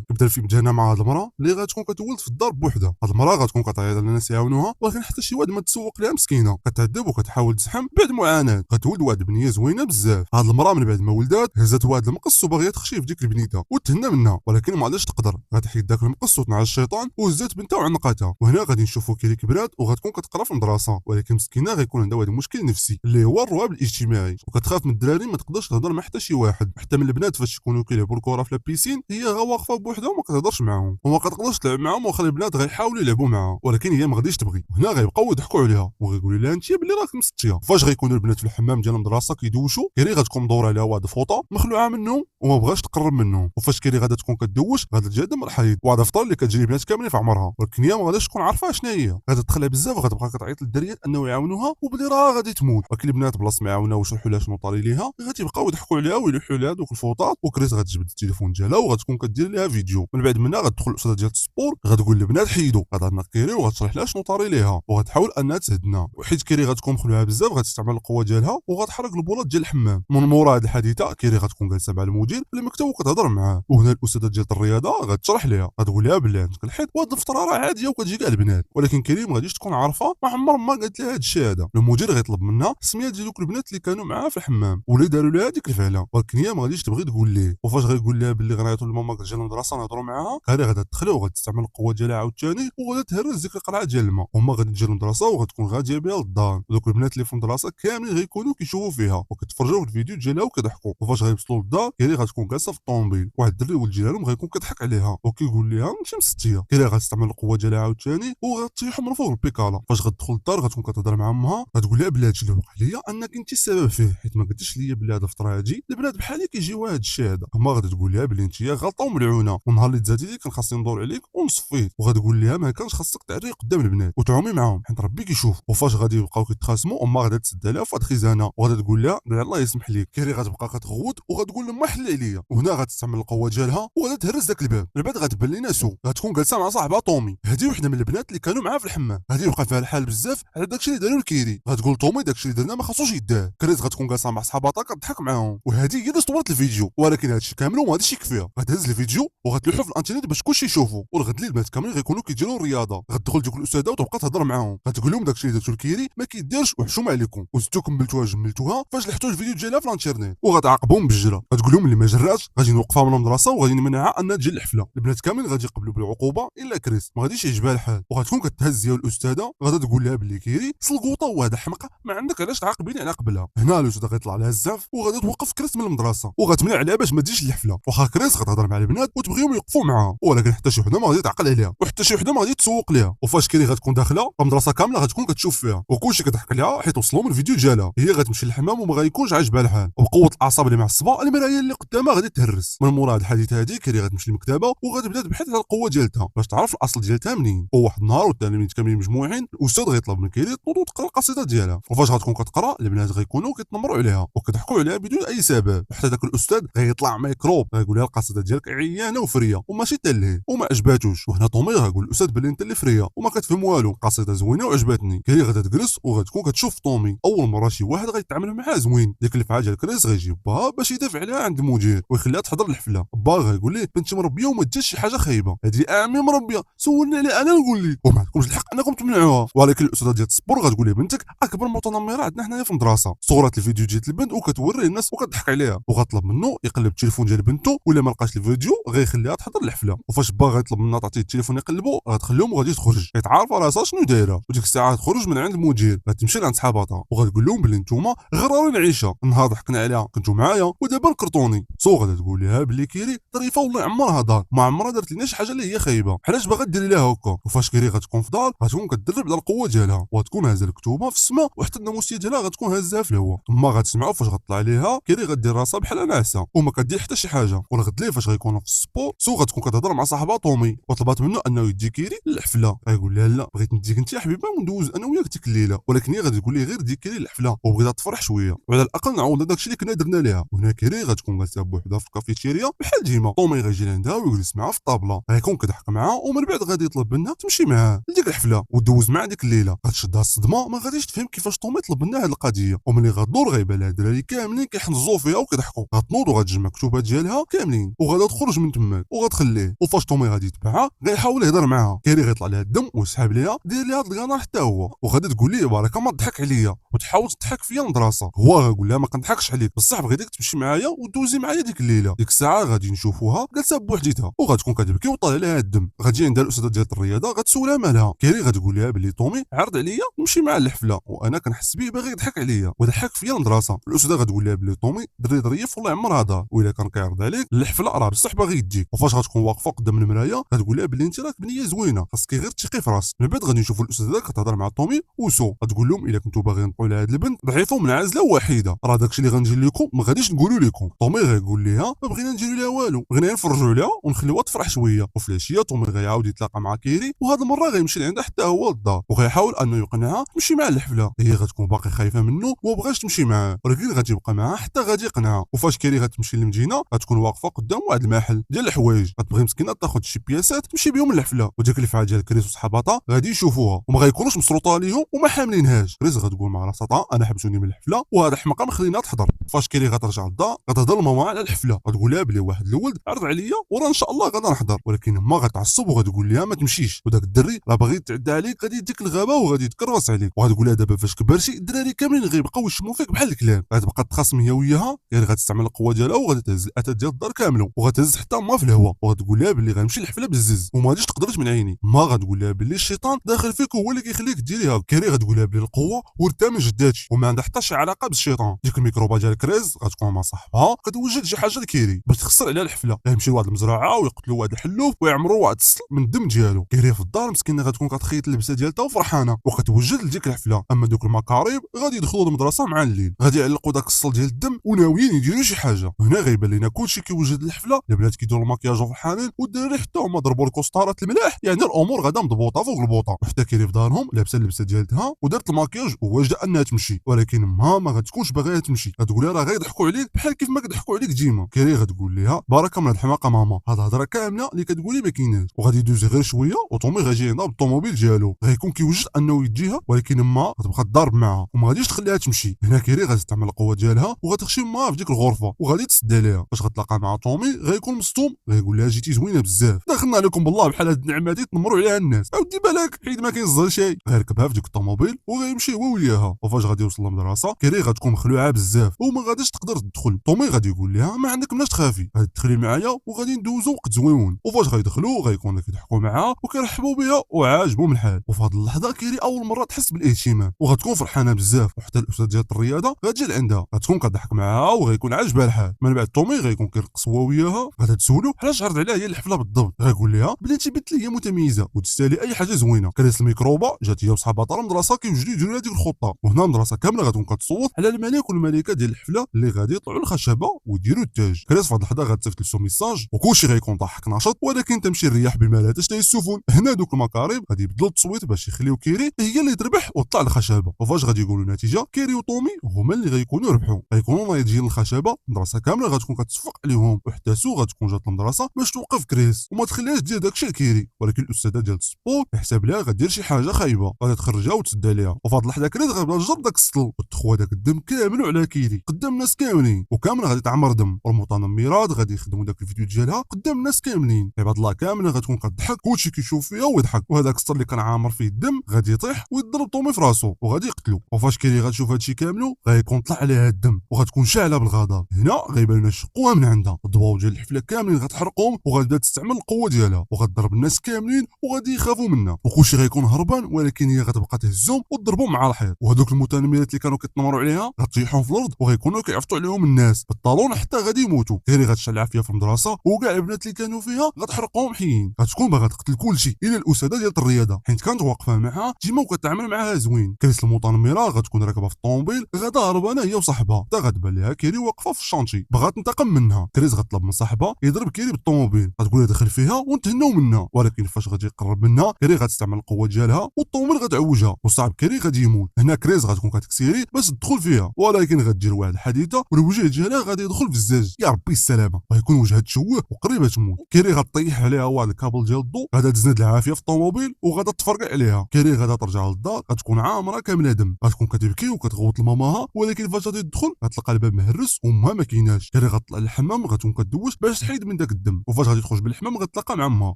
كيبدا الفيلم ديالنا مع هاد المراه اللي غتكون كتولد في الدار بوحدها. هاد المراه غتكون كتعيط على الناس يعاونوها، ولكن حتى شي واحد ما تسوق لها مسكينه، كتعذب وكتحاول تزحم بعد معاناه. غتولد واحد البنيه زوينه بزاف. هاد المراه من بعد ما ولدات هزات واحد المقص وباغيه تخشي في ديك البنيته وتهنى منها، ولكن ما عادش تقدر. غتحيد داك المقص وتنعس الشيطان وهزات بنتها وعنقاتها. وهنا غادي نشوفوا كيري كبرات وغتكون كتقرا في المدرسه، ولكن مسكينه غيكون عندها واحد المشكل نفسي اللي هو الرهاب الاجتماعي، وكتخاف من الدراري، ما تقدرش تهضر مع حتى شي واحد. حتى من البنات فاش يكونوا كيلعبوا الكره في لابيسين هي غا واقفه بوحدها وما كتهضرش معاهم وما كتقدرش تلعب معاهم، واخا البنات غيحاولوا يلعبوا معاها ولكن هي ما غاديش تبغي. وهنا غيبقاو يضحكوا عليها وغيقولوا لها انت بلي راك مستيه. فاش غيكونوا البنات في الحمام ديال المدرسه كيدوشوا، كيري غتكون مدوره عليها واحد الفوطه مخلوعه منهم وما بغاش تقرب منهم. وفاش كيري غادا تكون كدوش غادا تجي عندها الحيض، واحد الفطر اللي كتجري البنات كاملين في عمرها، ولكن هي ما غاداش تكون عارفه شنو هي. غادا تدخلها بزاف وغتبقى كتعيط للدريات انه يعاونوها وبلي راه غادي تموت. ولكن البنات بلاص ما يعاونوها ويشرحوا لها شنو طاري ليها غادي يبقاو يضحكوا عليها ويلوحوا لها دوك الفوطات. وكريس غتجبد التليفون ديالها وغتكون كدير لها فيديو. من بعد منها غتدخل الاستاذه ديال السبور غتقول للبنات حيدوا، غتعطينا كيري وغتشرح لها شنو طاري ليها وغتحاول انها تهدنا. وحيت كيري غتكون مخلوعه بزاف غتستعمل القوه ديالها وغتحرك البولات ديال الحمام. من مورا هذه الحادثه كيري غتكون جالسه مع المدير في المكتب وكتهضر معاه. وهنا الاستاذه ديال الرياضه غتشرح ليها، غتقول لها بلي عندك الحيض وهاد الفطره راه عاديه وكتجي كاع البنات، ولكن كيري ما غاديش تكون عارفه، ما عمر ما قالت لها هاد الشيء هذا. المدير غيطلب منها السميات ديال دوك البنات اللي كانوا معاها في الحمام واللي داروا لها ديك الفعله، ولكن هي ما غاديش تبغي تقول ليه. وفاش غيقول لها باللي غنعيطوا لماما كتجي للمدرسه نهضروا معاها، هذه غادا تدخل وغتستعمل القوه ديالها عاوتاني وغادا تهرس ديك القرعه ديال الماء. هما غادي تجي للمدرسه وغتكون غاديه بها للدار، ودوك البنات اللي في المدرسه كاملين غيكونوا كيشوفوا فيها وكيتفرجوا في الفيديو ديالها وكيضحكوا. وفاش غيوصلوا للدار كيري غتكون جالسه في الطوموبيل، واحد الدري ولد جيرانهم غيكون كيضحك عليها وكيقول لها انت مستيه. كيري غتستعمل القوه ديالها عاوتاني وغتطيحهم من فوق البيكالا. فاش غتدخل للدار غتكون كتهضر مع امها، غتقول لها بلي هادشي اللي وقع ليا انك انت السبب فيه، حيت ما قلتيش ليا بلي هاد الفتره هادي البنات بحالي كيجيو هاد الشيء هذا. اما غادي تقول لها بلي انت غلطه وملعونه، ونهار اللي تزادي لي كان خاصني ندور عليك ونصفيك. وغتقول لها ما كانش خاصك تعري قدام البنات وتعومي معاهم حيت ربي كيشوف. وفاش غادي يبقاو كيتخاصموا اما غادا تسد عليها في واحد الخزانه وغادا تقول لها بلي الله يسمح ليك. كيري غتبقى كتغوت وغتقول لها ما حل عليا. وهنا غتستعمل القوه ديالها وغادا تهرس داك الباب. من بعد غتبان لينا سو غتكون جالسه مع صاحبها طومي، هذه وحده من البنات اللي كانوا معاها في الحمام. هذه وقع فيها الحال بزاف على داكشي اللي داروا لكيري. غتقول طومي داكشي اللي درنا ما خاصوش يدار. كريس غتكون جالسه مع صحاباتها كتضحك معاهم، وهذه هي اللي صورت الفيديو. ولكن هادشي كامل وما غاديش يكفيها، غتهز الفيديو وغتلوحو في الانترنت باش كلشي يشوفو. والغد الليل البنات كاملين غيكونوا كيديروا الرياضه. غتدخل ديك الاستاذه وتبقى تهضر معاهم، غتقول لهم داكشي اللي درتو لكيري ما كيديرش وحشومه عليكم، وزدتو كملتوها جملتوها فاش لحتو الفيديو ديالها في الانترنت. وغتعاقبهم بالجره، غتقول لهم اللي ما جراش غادي نوقفها من المدرسه وغادي نمنعها انها تجي للحفله. البنات كاملين غادي يقبلوا بالعقوبه الا كريس ما غاديش يعجبها الحال، وغتكون كتهز هي الاستاذه غادا تقول لها بلي كيري سلقوطه وهذا حمقى ما عندك علاش تعاقبيني على قبلها. هنا الاستاذه غيطلع لها الزعف وغادا توقف كريس من المدرسه وغتمنع عليها باش ما تجيش للحفله. واخا كريس غتهضر مع البنات وتبغيهم يوقفوا معاها، ولكن حتى شي وحده ما غادي تعقل عليها وحتى شي وحده ما غادي تسوق ليها. وفاش كيري غتكون داخله المدرسه كامله غتكون كتشوف فيها وكلشي كيضحك عليها حيت وصلوا من الفيديو ديالها. هي غتمشي للحمام وما غيكونش عاجبها الحال، وبقوه الاعصاب اللي معصبه المرايه اللي قدامها غادي تهرس. من مورا هاد الحادثه هادي كيري غتمشي للمكتبه وغتبدا تبحث على القوه ديالتها باش تعرف الاصل ديالتها منين. وواحد النهار والتلاميذ كاملين مجموعين الاستاذ غيطلب من كيري تنوض وتقرا القصيده ديالها. وفاش غتكون كتقرا البنات غيكونوا كيتنمروا عليها وكيضحكوا عليها بدون اي سبب. وحتى داك الاستاذ غيطلع ميكروب غيقول لها القصيده ديالك عيانه وفريه وماشي تلهي وما عجباتوش. وهنا طومي غيقول الاستاذ بلي انت اللي فريه وما كتفهم والو، القصيده زوينه وعجبتني. كيري غادا تجلس وغتكون كتشوف طومي اول مره شي واحد غيتعامل معاه زوين. ديك الفعاجه ديال كريس غيجيب باها باش يدافع عليها عند المدير ويخليها تحضر الحفله. با غيقول ليه بنتي مربيه وما ديرش شي حاجه خايبه، هذه اعمي مربيه سولني عليها انا نقول لك وما عندكمش الحق انكم تمنعوها. ولكن الاستاذه ديال السبور غتقول ليه بنتك اكبر متنمره عندنا حنايا في المدرسه. صورت الفيديو ديال البنت وكتوري الناس وكتضحك عليها، وغطلب منه يقلب التليفون ديال بنته ولا ما لقاش الفيديو غيخليها تحضر الحفله. وفاش با غيطلب منها تعطيه التليفون يقلبو غتخليهم وغادي تخرج حيت عارفه راسها شنو دايره. وديك الساعه تخرج من عند المدير غتمشي لعند صحاباتها وغتقول لهم بلي نتوما غرارين العيشه، النهار ضحكنا عليها كنتو معايا ودابا نكرطوني. غادا تقول لها بلي كيري ظريفه والله عمرها دار ما عمرها دارت لنا شي حاجه اللي هي خايبه، علاش باغا ديري لها هكا. وفاش كيري غتكون في دار غتكون كتدرب على القوه ديالها وغتكون هازه الكتوبه في السماء وحتى الناموسيه ديالها غتكون هازاها في الهواء. تما غتسمعوا فاش غطلع عليها كيري غدير راسها بحال ناعسه وما كدير حتى شي حاجه. والغد ليه فاش غيكونوا في السبور غتكون كتهضر مع صاحبها طومي وطلبات منه انه يدي كيري للحفله. غيقول لها لا بغيت نديك انت يا حبيبه وندوز انا وياك ديك الليله، ولكن هي غادي تقول لي غير دي كيري للحفله وبغيتها تفرح شويه وعلى الاقل نعوض داكشي اللي كنا درنا ليها. وهنا كيري غتكون جالسه بوحدها في الكافيتيريا بحال ديما. طومي غيجي عندها ويجلس معاها في الطابله غيكون كيضحك معاها ومن بعد غادي يطلب منها تمشي معاه لديك الحفله وتدوز معاه ديك الليله. غتشدها الصدمه ما غاديش تفهم كيفاش طومي طلب منها هذه القضيه، وملي غدور غيبان لها الدراري كاملين كيحنزوا فيها وكيضحكوا. غتنوض وغتجمع كتبها ديالها كاملين وغادا تخرج من تماك. وغتخليه. وفاش طومي غادي يتبعها غيحاول يهضر معاها، كيري غيطلع لها الدم ويسحب ليها دير ليها القنار حتى هو، وغادي تقول ليه بركه ما تضحك عليا وتحاول تضحك فيا المدرسه. هو غيقول لها ما كنضحكش عليك، بصح بغيتك تمشي معايا ودوزي معايا ديك الليله. ديك الساعه غادي نشوفوها جالسه بوحديتها وغتكون كتبكي وطالع لها الدم. غتجي عندها الاستاذه ديال الرياضه غتسولها مالها. كيري غتقول لها بلي طومي عرض عليا نمشي مع الحفله وانا كنحس بيه باغي يضحك عليا وضحك فيا المدرسه. الاستاذه غتقول لها بلي طومي دري ظريف والله عمرها دار، والا كان كيعرض عليك الحفله راه بصح باغي يديك. وفاش غتكون واقفه قدام المرايه غتقول لها بلي انت راك بنيه زوينه، خاصك غير تثقي في راسك. من بعد غادي نشوفوا الاستاذه كتهضر مع طومي وسو، غتقول لهم الا كنتو باغيين تقولوا لهاد البنت ضعيفه ومنعزله ووحيده راه داكشي اللي غنجي لكم ما غاديش نقولوا لكم. طومي غيقول ليها ما بغينا نديروا لها والو، بغينا نفرجوا عليها ونخليوها تفرح شويه. وفي العشيه طومي غيعاود يتلاقى مع كيري، وهاد المره غيمشي لعندها حتى هو للدار وغيحاول انه يقنعها تمشي مع الحفله. هي غتكون باقي خايفه منه وما بغاش تمشي معاه، ولكن غادي يبقى معاه حتى غادي يقنعها. وفاش كيري غتمشي للمدينه غتكون واقفه قدام واحد المحل ديال الحوايج، غتبغي مسكينه تاخذ شي بياسات تمشي بهم للحفله. وديك الفعه ديال كريس وصحاباتها غادي يشوفوها وما غيكونوش مسروطه عليهم وما حاملينهاش. كريس غتقول مع راسها انا حبسوني من الحفله وهذا حماقه ما خليناها تحضر. فاش كيري غترجع للدار غتهضر لماما على الحفله، غتقول لها بلي واحد الولد عرض عليا وراه ان شاء الله غادا نحضر، ولكن ما غتعصب وغتقول لها ما تمشيش، وداك الدري راه باغي يتعدى عليك غادي يديك الغابه وغادي يتكرفس عليك. وغتقول لها دابا فاش كبرتي الدراري كاملين غيبقاو يشموا فيك بحال الكلاب، غتبقى تخاصم هي وياها، يعني غتستعمل القوه ديالها وغادي تهز الاثاث ديال الدار كاملو وغتهز حتى ما في الهواء. وغتقول لها بلي غنمشي للحفله بالزز وما غاديش تقدرش من عيني. ما غتقول لها بلي الشيطان داخل فيك هو اللي كيخليك ديريها. كيري غتقول لها بلي القوه ورثها من جداتي وما عندها حتى شي علاقه بالشيطان. ديك الميكروبا ديال كريز غتكون مع صاحبها كتوجد شي حاجه لكيري باش تخسر عليها الحفله، غيمشيو لواحد المزرعه ويقتلوا واحد الحلوف ويعمروا واحد السل من الدم ديالو. كيري في الدار مسكينه غتكون كتخيط اللبسه ديالها وفرحانه وكتوجد لديك الحفله. اما دوك المكاريب غادي يدخلوا للمدرسه مع الليل، غادي يعلقوا داك الصل ديال الدم وناويين يديروا شي حاجه. هنا غيبان لينا كلشي كيوجد للحفله، البنات كيديروا المكياج فرحانين والدراري حتى هما ضربوا الكوستارات الملاح، يعني الامور غادا مضبوطه فوق البوطه. وحتى كيري في دارهم لابسه اللبسه ديالها ودارت المكياج وواجده انها تمشي، ولكن ما غتكونش باغيه تمشي. غتقول لها راه غيضحكوا عليك بحال كيف ما كيضحكوا عليك ديما. كيري غتقول لها بركه من هاد الحماقه ماما، هاد الهضره كامله اللي كتقولي ما كايناش. وغادي يدوز غير شويه وطومي غيجي عندها بالطوموبيل ديالو، غيكون كيوجد انه يديها ولكن ما غتبقى تضارب معاها وما غاديش تخليها تمشي. هنا كيري غتستعمل القوه ديالها وغتخشي معاها في ديك الغرفه وغادي تسد عليها. فاش غتلاقى مع طومي غيكون مصطوم، غيقول لها جيتي زوينه بزاف، دخلنا عليكم بالله بحال هاد النعمه هادي تنمروا عليها الناس، عاودي بالك حيت ما كاين الزهر شي. غيركبها في ديك الطوموبيل وغيمشي هو وياها. وفاش غادي يوصل للمدرسه كيري غتكون مخلوعه بزاف وما غاديش تقدر تدخل. طومي غادي يقول لها ما عندك مناش تخافي، غادي تدخلي معايا وغادي ندوزو وقت زويون. وفاش غيدخلوا غيكونوا كيضحكوا معاها وكيرحبوا بها وعاجبهم الحال. وفي هذه اللحظه كيري اول مره تحس بالاهتمام وغتكون فرحانه بزاف. وحتى الاستاذ ديال الرياضه غتجي لعندها غتكون كضحك معاها وغيكون عاجبها الحال. من بعد طومي غيكون كيرقص هو وياها، غادا تسولو علاش عرض عليها هي الحفله بالضبط. غيقول لها بلي انت بنت لي هي متميزه وتستاهلي اي حاجه زوينه. كريس الميكروبا جات هي وصحاباتها للمدرسه كيوجدوا يديروا هذيك الخطه، وهنا المدرسه كامله غتكون كتصوت على الملك والملكه ديال الحفله اللي غادي يطلعوا الخشبه ويديروا التاج. كريس في هذه اللحظه غتصيفط لسو ميساج وكلشي غيكون ضحك نشاط، ولكن تمشي الرياح بما لا تشتهي السفن. هنا دوك المكارم غادي يبدلوا التصويت باش يخليو كيري هي اللي تربح وتطلع الخشبه. وفاش غادي يقولوا النتيجه كيري وطومي هما اللي غيكونوا ربحوا، غيكونوا ناضجين للخشبه. المدرسه كامله غتكون كتصفق عليهم، وحتى سو غتكون جات للمدرسه باش توقف كريس وما تخليهاش دير داكشي لكيري. ولكن الاستاذه ديال السبور يحسب لها غدير شي حاجه خايبه غادي تخرجها وتسد عليها. وفي هذه اللحظه كريس غيبدا يجرب داك السطل وتخوى داك الدم كامل على كيري قدام الناس كاملين، وكامل غادي تعمر دم. والمتنمرات غادي يخدموا داك الفيديو ديالها قدام الناس كاملين. عباد الله كامله غتكون كتضحك كلشي كيشوف فيها ويضحك، وهذاك السطل اللي كان عامر فيه الدم غادي يطيح ويضرب طومي في راسو وغادي يقتلو. وفاش كيري غتشوف هادشي كاملو غيكون طلع عليها الدم وغتكون شاعله بالغضب. هنا غيبان لنا شقوها من عندها، الضواو ديال الحفله كاملين غتحرقهم وغتبدا تستعمل القوه ديالها وغتضرب الناس كاملين وغادي يخافوا منها وكلشي غيكون هربان، ولكن هي غتبقى تهزهم وتضربهم مع الحيط. وهذوك المتنمرات اللي كانوا كيتنمروا عليها غتطيحهم في الارض وغيكونوا كيعفطوا عليهم الناس بالطالون حتى غادي يموتوا. كيري غتشعل العافيه في المدرسه وكاع البنات اللي كانوا فيها غتحرقهم حيين، غتكون باغا تقتل كلشي الا الاستاذه ديال الرياضه حيت كانت واقفه معها ديما وكتعامل معاها زوين. كريس المتنمره غتكون راكبه في الطوموبيل غادا هربانه هي وصاحبها، حتى غتبان ليها كيري واقفه في الشانتي بغات تنتقم منها. كريس غتطلب من صاحبها يضرب كيري بالطوموبيل، غتقول له دخل فيها ونتهناو منها، ولكن فاش غادي يقرب منها كيري غتستعمل القوه ديالها والطوموبيل غتعوجها وصاحب كيري غادي يموت. هنا كريس غتكون كتكسيري باش تدخل فيها، ولكن غدير واحد الحديثه والوجه ديالها غادي يدخل في الزاج. يا ربي السلامه، غيكون وجهها تشوه وقريبه تموت. كيري غطيح عليها واحد الكابل ديال الضوء، غادا تزند العافيه في الطوموبيل وغادا تفرقع عليها. كيري غادا ترجع للدار غتكون عامره كامله دم، غتكون كتبكي وكتغوت لماماها، ولكن فاش غادي تدخل غتلقى الباب مهرس وامها ما كايناش. كيري غتطلع للحمام غتكون كدوش باش تحيد من داك الدم، وفاش غادي تخرج بالحمام غتلاقى مع امها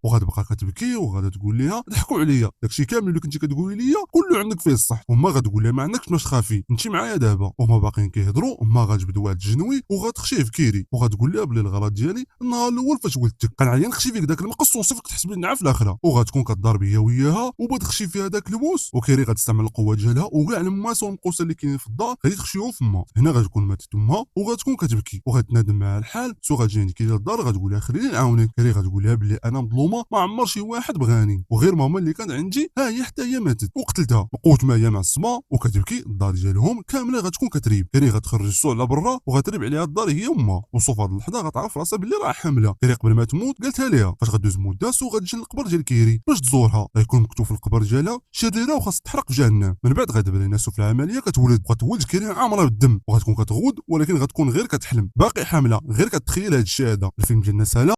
وغتبقى كتبكي وغادا تقول ليها ضحكوا عليا، داكشي كامل اللي كنتي كتقولي ليا كله عندك فيه الصح. وما غتقول لها ما عندكش باش تخافي انت معايا دابا. وهما باقيين كيهضروا، اما غتبدا واحد الجنوي وغتخشيه في كيري وغتقول لها بلي الغلط ديالي النهار الاول فاش ولدتك كنعيا نخشي فيك داك المقص ونصيفك تحسب لنا في الاخره، وغتكون كضرب هي وياها وبغات تخشي فيها داك البوس. وكيري غتستعمل القوه ديالها وكاع الماس والمقوسه اللي كاينين في الدار غادي تخشيهم فما. هنا غتكون ماتت امها وغتكون كتبكي وغتنادم مع الحال. سو غتجي عند كيري للدار غتقول لها خليني نعاونك. كيري غتقول لها بلي انا مظلومه، ما عمر شي واحد بغاني، وغير ماما اللي كانت عندي ها هي حتى هي ماتت وقتلتها. بقوه ما هي معصمه وكتبكي. الدار ديالهم كامله غتكون كتريب. كيري غتخرج السوق على برا وغتريب عليها الدار هي وما. وصوف هذه اللحظه غتعرف راسها بلي راه حامله. كيري قبل ما تموت قالتها ليها فاش غدوز مده سو غتجي للقبر ديال كيري باش تزورها. غيكون مكتوب في القبر ديالها شريره وخاص تحرق في جهنم. من بعد غتبان لنا في العمليه كتولد وغتولد كيري عامره بالدم وغتكون كتغود، ولكن غتكون غير كتحلم باقي حامله، غير كتخيل هذا الشيء. هذا الفيلم ديالنا سهله.